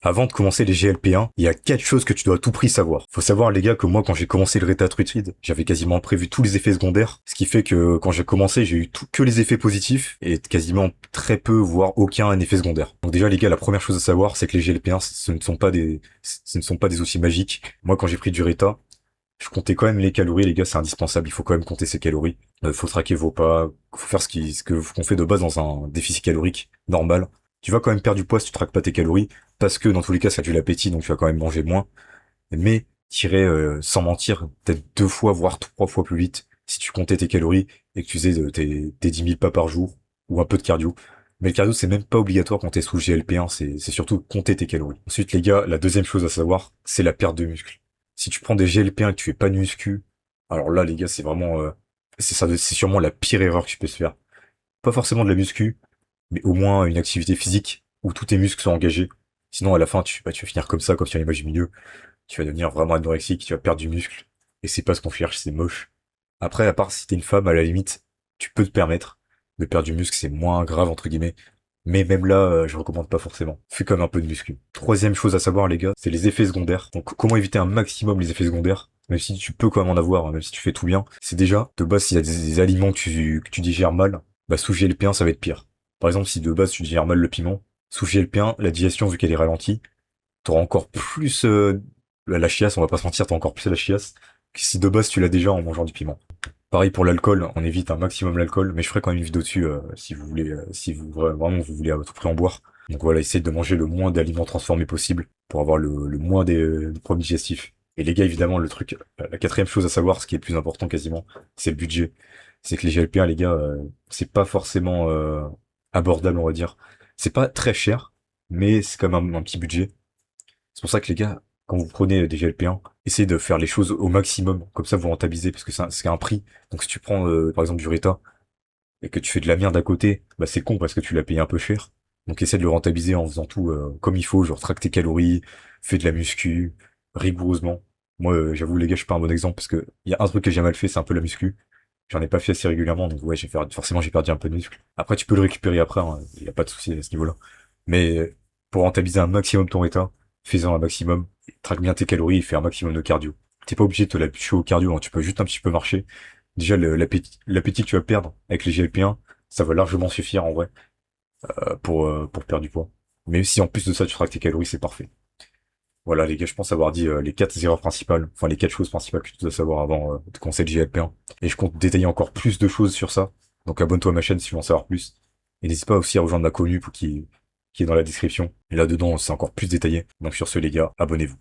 Avant de commencer les GLP1, il y a 4 choses que tu dois à tout prix savoir. Faut savoir, les gars, que moi, quand j'ai commencé le rétatrutide, j'avais quasiment prévu tous les effets secondaires. Ce qui fait que quand j'ai commencé, j'ai eu que les effets positifs et quasiment très peu, voire aucun effet secondaire. Donc déjà, les gars, la première chose à savoir, c'est que les GLP1, ce ne sont pas des outils magiques. Moi, quand j'ai pris du Reta, je comptais quand même les calories, les gars, c'est indispensable. Il faut quand même compter ses calories. Faut traquer vos pas. Faut faire qu'on fait de base dans un déficit calorique normal. Tu vas quand même perdre du poids si tu traques pas tes calories, parce que dans tous les cas, ça tue l'appétit, donc tu vas quand même manger moins. Mais t'irais, sans mentir, peut-être 2 fois, voire 3 fois plus vite si tu comptais tes calories et que tu faisais tes 10 000 pas par jour ou un peu de cardio. Mais le cardio, c'est même pas obligatoire quand t'es sous le GLP1, c'est surtout compter tes calories. Ensuite, les gars, la deuxième chose à savoir, c'est la perte de muscle. Si tu prends des GLP1 et que tu fais pas de muscu, alors là, les gars, c'est vraiment, c'est sûrement la pire erreur que tu peux se faire. Pas forcément de la muscu, mais au moins une activité physique où tous tes muscles sont engagés. Sinon, à la fin, tu vas finir comme ça, quand tu as l'image du milieu. Tu vas devenir vraiment anorexique, tu vas perdre du muscle. Et c'est pas ce qu'on cherche, c'est moche. Après, à part si t'es une femme, à la limite, tu peux te permettre de perdre du muscle, c'est moins grave, entre guillemets. Mais même là, je recommande pas forcément. Fais comme un peu de muscu. Troisième chose à savoir, les gars, c'est les effets secondaires. Donc, comment éviter un maximum les effets secondaires? Même si tu peux quand même en avoir, hein, même si tu fais tout bien. C'est déjà, de base, s'il y a des aliments que tu digères mal, bah, sous GLP1, ça va être pire. Par exemple, si de base, tu digères mal le piment, sous GLP1, la digestion, vu qu'elle est ralentie, t'auras encore plus, la chiasse, on va pas se mentir, t'as encore plus la chiasse que si de base tu l'as déjà en mangeant du piment. Pareil pour l'alcool, on évite un maximum l'alcool, mais je ferai quand même une vidéo dessus si vous voulez, si vous vraiment vous voulez à tout prix en boire. Donc voilà, essayez de manger le moins d'aliments transformés possible pour avoir le moins de problèmes digestifs. Et les gars, évidemment, la quatrième chose à savoir, ce qui est le plus important quasiment, c'est le budget. C'est que les GLP1, les gars, c'est pas forcément abordable, on va dire. C'est pas très cher, mais c'est quand même un petit budget. C'est pour ça que les gars, quand vous prenez des GLP1, essayez de faire les choses au maximum. Comme ça, vous rentabilisez, parce que c'est un prix. Donc si tu prends, par exemple, du Rita, et que tu fais de la merde à côté, bah c'est con parce que tu l'as payé un peu cher. Donc essaie de le rentabiliser en faisant tout comme il faut, genre traque tes calories, fais de la muscu, rigoureusement. Moi, j'avoue, les gars, je suis pas un bon exemple, parce que il y a un truc que j'ai mal fait, c'est un peu la muscu. J'en ai pas fait assez régulièrement, donc ouais, forcément, j'ai perdu un peu de muscle. Après, tu peux le récupérer après, hein, y a pas de souci à ce niveau-là. Mais pour rentabiliser un maximum ton état, fais-en un maximum, traque bien tes calories et fais un maximum de cardio. T'es pas obligé de te la tuer au cardio, hein, tu peux juste un petit peu marcher. Déjà, l'appétit que tu vas perdre avec les GLP1, ça va largement suffire en vrai pour perdre du poids. Mais si en plus de ça, tu traques tes calories, c'est parfait. Voilà les gars, je pense avoir dit les 4 erreurs principales, enfin les 4 choses principales que tu dois savoir avant de commencer le GLP1. Et je compte détailler encore plus de choses sur ça. Donc abonne-toi à ma chaîne si tu veux en savoir plus. Et n'hésite pas aussi à rejoindre ma commu qui est dans la description. Et là-dedans, c'est encore plus détaillé. Donc sur ce les gars, abonnez-vous.